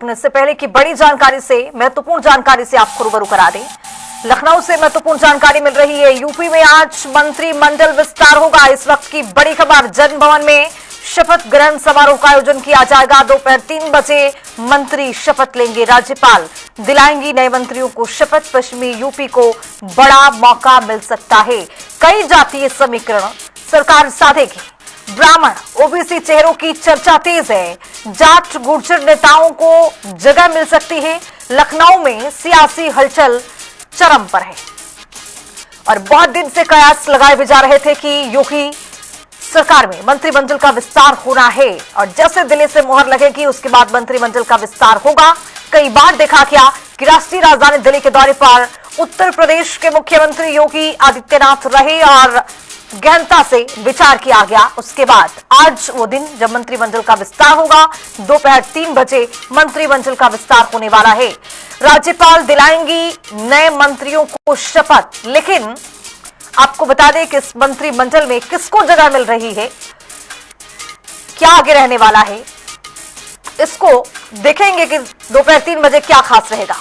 इससे पहले की बड़ी जानकारी से, महत्वपूर्ण जानकारी से आपको रूबरू करा दें। लखनऊ से महत्वपूर्ण जानकारी मिल रही है। यूपी में आज मंत्रिमंडल विस्तार होगा। इस वक्त की बड़ी खबर, जन भवन में शपथ ग्रहण समारोह का आयोजन किया जाएगा। दोपहर 3 बजे मंत्री शपथ लेंगे। राज्यपाल दिलाएंगी नए मंत्रियों को शपथ। पश्चिमी यूपी को बड़ा मौका मिल सकता है। कई जातीय समीकरण सरकार साधेगी। ब्राह्मण ओबीसी चेहरों की चर्चा तेज है। जाट गुर्जर नेताओं को जगह मिल सकती है। लखनऊ में सियासी हलचल चरम पर है और बहुत दिन से कयास लगाए भी जा रहे थे कि योगी सरकार में मंत्रिमंडल का विस्तार होना है और जैसे दिल्ली से मोहर लगेगी उसके बाद मंत्रिमंडल का विस्तार होगा। कई बार देखा गया कि राष्ट्रीय राजधानी दिल्ली के दौरे पर उत्तर प्रदेश के मुख्यमंत्री योगी आदित्यनाथ रहे और गहनता से विचार किया गया। उसके बाद आज वो दिन जब मंत्रिमंडल का विस्तार होगा। दोपहर 3 बजे मंत्रिमंडल का विस्तार होने वाला है। राज्यपाल दिलाएंगी नए मंत्रियों को शपथ। लेकिन आपको बता दें कि इस मंत्रिमंडल में किसको जगह मिल रही है, क्या आगे रहने वाला है, इसको देखेंगे कि दोपहर 3 बजे क्या खास रहेगा।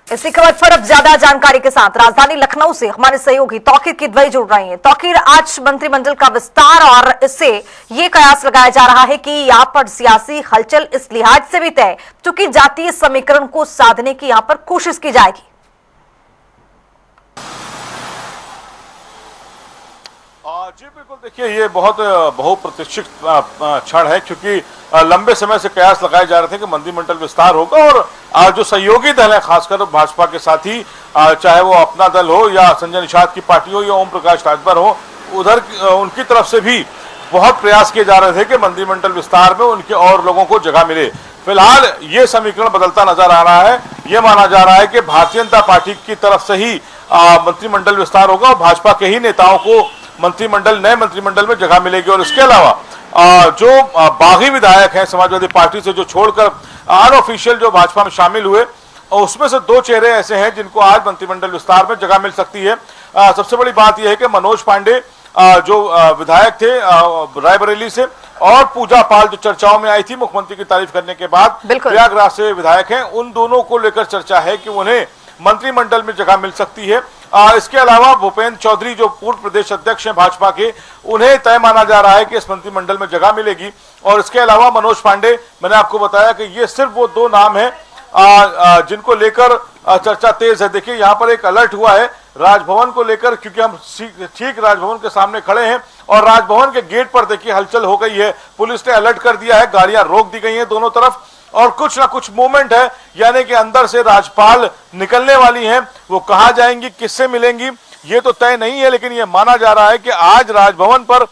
इसी खबर पर अब ज्यादा जानकारी के साथ राजधानी लखनऊ से हमारे सहयोगी तौकीर किदवई जुड़ रहे हैं। तौकीर, आज मंत्रिमंडल का विस्तार और इससे ये कयास लगाया जा रहा है कि यहाँ पर सियासी हलचल इस लिहाज से भी तय क्योंकि जातीय समीकरण को साधने की यहाँ पर कोशिश की जाएगी। जी बिल्कुल, देखिए ये बहुत बहुप्रतीक्षित क्षण है क्योंकि लंबे समय से कयास लगाए जा रहे थे कि मंत्रिमंडल विस्तार होगा और जो सहयोगी दल है खासकर भाजपा के साथ ही, चाहे वो अपना दल हो या संजय निषाद की पार्टी हो या ओम प्रकाश राजभर हो, उधर उनकी तरफ से भी बहुत प्रयास किए जा रहे थे कि मंत्रिमंडल विस्तार में उनके और लोगों को जगह मिले। फिलहाल ये समीकरण बदलता नजर आ रहा है। ये माना जा रहा है कि भारतीय जनता पार्टी की तरफ से ही मंत्रिमंडल विस्तार होगा और भाजपा के ही नेताओं को नए मंत्रिमंडल में जगह मिलेगी। और इसके अलावा जो बागी विधायक हैं समाजवादी पार्टी से जो छोड़कर अनऑफिशियल जो भाजपा में शामिल हुए, उसमें से 2 चेहरे ऐसे हैं जिनको आज मंत्रिमंडल विस्तार में जगह मिल सकती है। सबसे बड़ी बात यह है कि मनोज पांडे जो विधायक थे रायबरेली से, और पूजा पाल जो चर्चाओं में आई थी मुख्यमंत्री की तारीफ करने के बाद, प्रयागराज से विधायक हैं, उन दोनों को लेकर चर्चा है कि उन्हें मंत्रिमंडल में जगह मिल सकती है। इसके अलावा भूपेंद्र चौधरी जो पूर्व प्रदेश अध्यक्ष हैं भाजपा के, उन्हें तय माना जा रहा है कि इस मंत्रिमंडल में जगह मिलेगी। और इसके अलावा मनोज पांडे, मैंने आपको बताया कि ये सिर्फ वो 2 नाम हैं जिनको लेकर चर्चा तेज है। देखिए यहाँ पर एक अलर्ट हुआ है राजभवन को लेकर, क्योंकि हम ठीक राजभवन के सामने खड़े हैं और राजभवन के गेट पर देखिए हलचल हो गई है। पुलिस ने अलर्ट कर दिया है, गाड़ियां रोक दी गई हैं दोनों तरफ और कुछ ना कुछ मूवमेंट है, यानी कि अंदर से राज्यपाल निकलने वाली हैं। वो कहां जाएंगी, किससे मिलेंगी, ये तो तय नहीं है, लेकिन ये माना जा रहा है कि आज राजभवन पर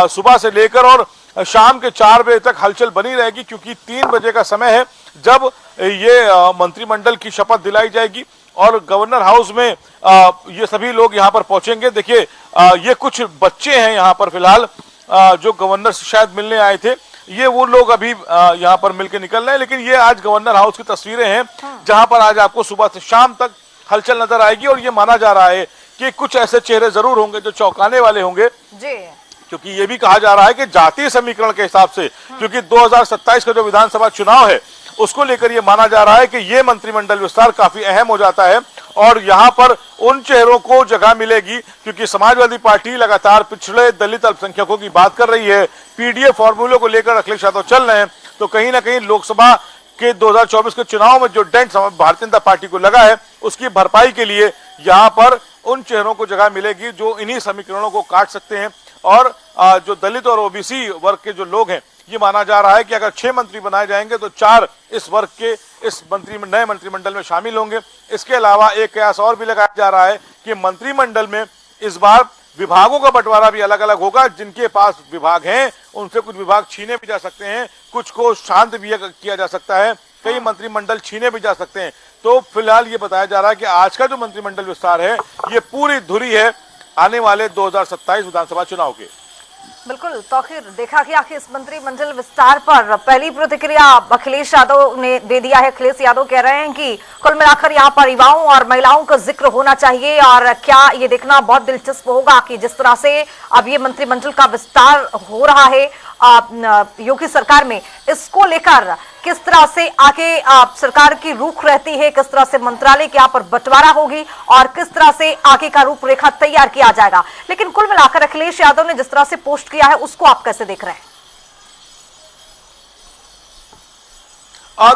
सुबह से लेकर और शाम के 4 बजे तक हलचल बनी रहेगी, क्योंकि 3 बजे का समय है जब ये मंत्रिमंडल की शपथ दिलाई जाएगी और गवर्नर हाउस में ये सभी लोग यहाँ पर पहुंचेंगे। देखिए ये कुछ बच्चे हैं यहाँ पर फिलहाल जो गवर्नर से शायद मिलने आए थे, ये वो लोग अभी यहाँ पर मिलकर निकल रहे हैं। लेकिन ये आज गवर्नर हाउस की तस्वीरें हैं जहां पर आज आपको सुबह से शाम तक हलचल नजर आएगी। और ये माना जा रहा है कि कुछ ऐसे चेहरे जरूर होंगे जो चौंकाने वाले होंगे जी, क्योंकि ये भी कहा जा रहा है कि जातीय समीकरण के हिसाब से, क्योंकि 2027 का जो विधानसभा चुनाव है उसको लेकर ये माना जा रहा है कि ये मंत्रिमंडल विस्तार काफी अहम हो जाता है और यहाँ पर उन चेहरों को जगह मिलेगी, क्योंकि समाजवादी पार्टी लगातार पिछड़े दलित अल्पसंख्यकों की बात कर रही है। पीडीए फॉर्मूले को लेकर अखिलेश यादव चल रहे हैं, तो कहीं ना कहीं लोकसभा के 2024 के चुनाव में जो डेंट भारतीय जनता पार्टी को लगा है उसकी भरपाई के लिए यहाँ पर उन चेहरों को जगह मिलेगी जो इन्हीं समीकरणों को काट सकते हैं। और जो दलित और ओबीसी वर्ग के जो लोग हैं, ये माना जा रहा है कि अगर 6 मंत्री बनाए जाएंगे तो 4 इस वर्ग के इस नए मंत्रिमंडल में शामिल होंगे। इसके अलावा एक कयास और भी लगाया जा रहा है कि मंत्रिमंडल में इस बार विभागों का बंटवारा भी अलग अलग होगा। जिनके पास विभाग हैं उनसे कुछ विभाग छीने भी जा सकते हैं, कुछ को शांत भी किया जा सकता है, कई मंत्रिमंडल छीने भी जा सकते हैं। तो फिलहाल ये बताया जा रहा है कि आज का जो मंत्रिमंडल विस्तार है ये पूरी धुरी है आने वाले 2027 विधानसभा चुनाव के। बिल्कुल तौकीर, देखा गया कि इस मंत्रिमंडल विस्तार पर पहली प्रतिक्रिया अखिलेश यादव ने दे दिया है। अखिलेश यादव कह रहे हैं कि कुल मिलाकर यहाँ पर युवाओं और महिलाओं का जिक्र होना चाहिए और क्या ये देखना बहुत दिलचस्प होगा कि जिस तरह से अब ये मंत्रिमंडल का विस्तार हो रहा है योगी सरकार में, इसको लेकर किस तरह से आगे सरकार की रुख रहती है, किस तरह से मंत्रालय के यहाँ पर बंटवारा होगी और किस तरह से आगे का रूपरेखा तैयार किया जाएगा। लेकिन कुल मिलाकर अखिलेश यादव ने जिस तरह से पोस्ट किया है उसको आप कैसे देख रहे हैं?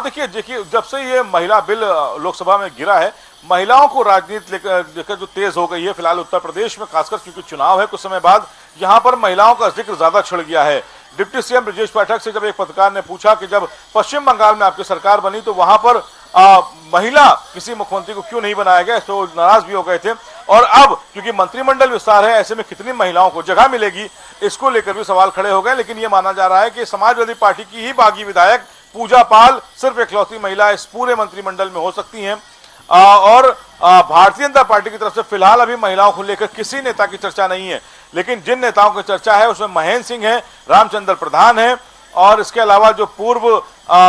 देखिए जब से ये महिला बिल लोकसभा में गिरा है, महिलाओं को राजनीति लेकर जो तेज हो गई है फिलहाल उत्तर प्रदेश में, खासकर क्योंकि चुनाव है कुछ समय बाद, यहाँ पर महिलाओं का जिक्र ज्यादा छिड़ गया है। डिप्टी सीएम ब्रजेश पाठक से जब एक पत्रकार ने पूछा कि जब पश्चिम बंगाल में आपकी सरकार बनी तो वहां पर महिला किसी मुख्यमंत्री को क्यों नहीं बनाया गया, तो नाराज भी हो गए थे। और अब क्योंकि मंत्रिमंडल विस्तार है, ऐसे में कितनी महिलाओं को जगह मिलेगी, इसको लेकर भी सवाल खड़े हो गए। लेकिन ये माना जा रहा है कि समाजवादी पार्टी की ही बागी विधायक पूजा पाल सिर्फ इकलौती महिला इस पूरे मंत्रिमंडल में हो सकती हैं। और भारतीय जनता पार्टी की तरफ से फिलहाल अभी महिलाओं को लेकर किसी नेता की चर्चा नहीं है, लेकिन जिन नेताओं की चर्चा है उसमें महेंद्र सिंह है, रामचंद्र प्रधान है और इसके अलावा जो पूर्व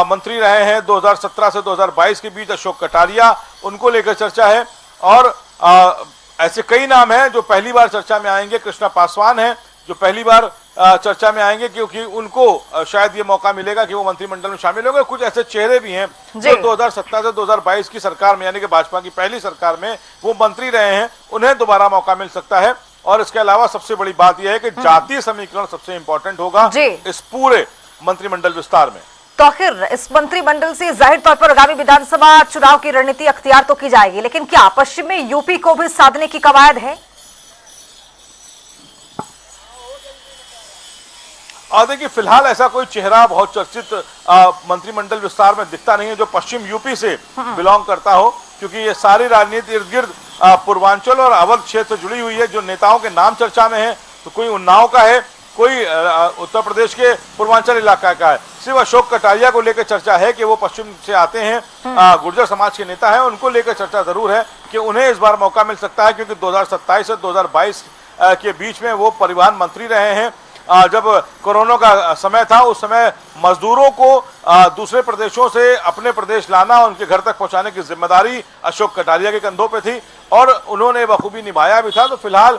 मंत्री रहे हैं 2017 से 2022 के बीच अशोक कटारिया, उनको लेकर चर्चा है। और ऐसे कई नाम हैं जो पहली बार चर्चा में आएंगे। कृष्णा पासवान है जो पहली बार चर्चा में आएंगे क्योंकि उनको शायद ये मौका मिलेगा कि वो मंत्रिमंडल में शामिल होंगे। कुछ ऐसे चेहरे भी हैं जो 2017 से 2022 की सरकार में, यानी कि भाजपा की पहली सरकार में वो मंत्री रहे हैं, उन्हें दोबारा मौका मिल सकता है। और इसके अलावा सबसे बड़ी बात यह है कि जातीय समीकरण सबसे इंपॉर्टेंट होगा इस पूरे मंत्रिमंडल विस्तार में। तो आखिर इस मंत्रिमंडल से जाहिर तौर पर आगामी विधानसभा चुनाव की रणनीति अख्तियार तो की जाएगी, लेकिन क्या पश्चिम में यूपी को भी साधने की कवायद है? देखिए फिलहाल ऐसा कोई चेहरा बहुत चर्चित मंत्रिमंडल विस्तार में दिखता नहीं है जो पश्चिम यूपी से बिलोंग करता हो, क्योंकि ये सारी राजनीति इर्द गिर्द पूर्वांचल और अवध क्षेत्र जुड़ी हुई है। जो नेताओं के नाम चर्चा में है तो कोई उन्नाव का है, कोई उत्तर प्रदेश के पूर्वांचल इलाका का है। सिर्फ अशोक कटारिया को लेकर चर्चा है कि वो पश्चिम से आते हैं, गुर्जर समाज के नेता हैं, उनको लेकर चर्चा जरूर है कि उन्हें इस बार मौका मिल सकता है, क्योंकि 2027 से 2022 के बीच में वो परिवहन मंत्री रहे हैं। जब कोरोना का समय था उस समय मजदूरों को दूसरे प्रदेशों से अपने प्रदेश लाना, उनके घर तक पहुंचाने की जिम्मेदारी अशोक कटारिया के कंधों पे थी और उन्होंने बखूबी निभाया भी था। तो फिलहाल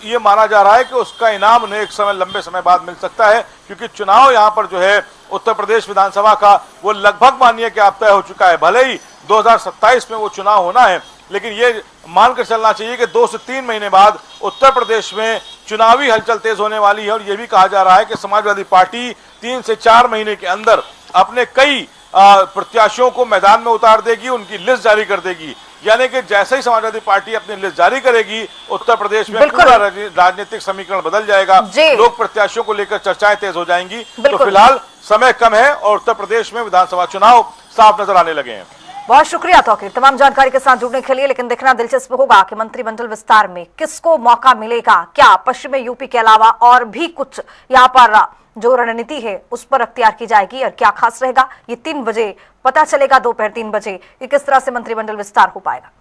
ये माना जा रहा है कि उसका इनाम उन्हें एक समय लंबे समय बाद मिल सकता है, क्योंकि चुनाव यहाँ पर जो है उत्तर प्रदेश विधानसभा का वो लगभग मानिए कि अब तय हो चुका है। भले ही 2027 में वो चुनाव होना है, लेकिन ये मानकर चलना चाहिए कि 2 से 3 महीने बाद उत्तर प्रदेश में चुनावी हलचल तेज होने वाली है। और ये भी कहा जा रहा है कि समाजवादी पार्टी 3 से 4 महीने के अंदर अपने कई प्रत्याशियों को मैदान में उतार देगी, उनकी लिस्ट जारी कर देगी। यानी कि जैसे ही समाजवादी पार्टी अपनी लिस्ट जारी करेगी, उत्तर प्रदेश में पूरा राजनीतिक समीकरण बदल जाएगा, लोग प्रत्याशियों को लेकर चर्चाएं तेज हो जाएंगी। तो फिलहाल समय कम है और उत्तर प्रदेश में विधानसभा चुनाव साफ नजर आने लगे हैं। बहुत शुक्रिया तौकीर तमाम जानकारी के साथ जुड़ने के लिए। लेकिन देखना दिलचस्प होगा कि मंत्रिमंडल विस्तार में किसको मौका मिलेगा, क्या पश्चिमी यूपी के अलावा और भी कुछ यहाँ पर जो रणनीति है उस पर अख्तियार की जाएगी और क्या खास रहेगा, ये 3 बजे पता चलेगा, दोपहर 3 बजे कि किस तरह से मंत्रिमंडल विस्तार हो पाएगा।